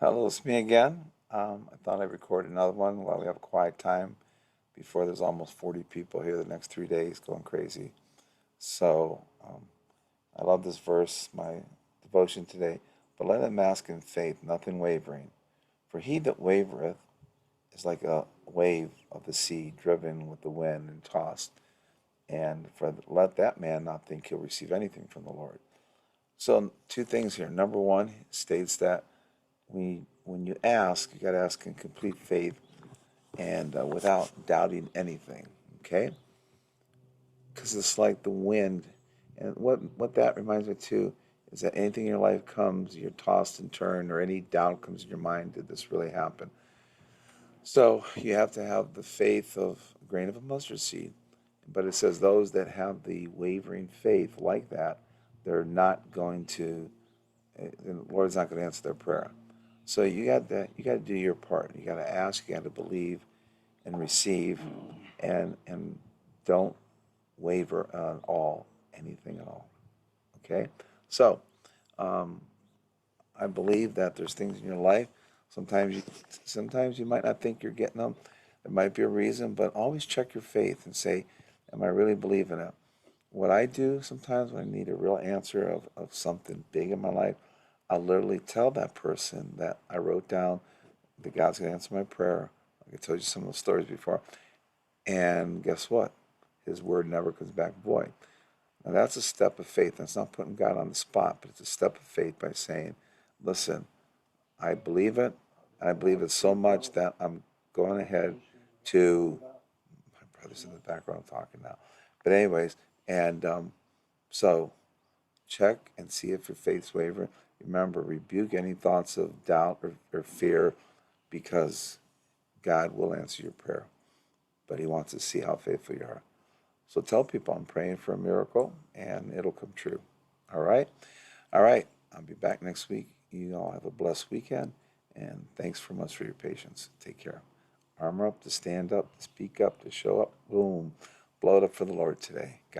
Hello, it's me again. I thought I'd record another one while we have a quiet time before there's almost 40 people here the next 3 days going crazy. So I love this verse, my devotion today. But let him ask in faith, nothing wavering. For he that wavereth is like a wave of the sea driven with the wind and tossed. And for let that man not think he'll receive anything from the Lord. So two things here. Number one states that when you ask, you got to ask in complete faith and without doubting anything. Okay, because it's like the wind, and what that reminds me too is that anything in your life comes, you're tossed and turned, or any doubt comes in your mind. Did this really happen? So you have to have the faith of a grain of a mustard seed. But it says those that have the wavering faith like that, they're not going to. The Lord's not going to answer their prayer. So you got to do your part. You got to ask, you got to believe and receive, and don't waver on anything at all. Okay? So, um, I believe that there's things in your life. Sometimes you sometimes you might not think you're getting them. There might be a reason, but always check your faith and say, am I really believing it? What I do sometimes when I need a real answer of something big in my life, I'll literally tell that person that I wrote down that God's going to answer my prayer. Like I told you some of those stories before. And guess what? His word never comes back void. Now that's a step of faith. That's not putting God on the spot, but it's a step of faith by saying, listen, I believe it. I believe it so much that I'm going ahead to, my brother's in the background talking now. But anyways, and so check and see if your faith's wavering. Remember, rebuke any thoughts of doubt or fear because God will answer your prayer. But He wants to see how faithful you are. So tell people I'm praying for a miracle and it'll come true. All right? All right. I'll be back next week. You all have a blessed weekend and thanks so much for your patience. Take care. Armor up to stand up, to speak up, to show up. Boom. Blow it up for the Lord today. God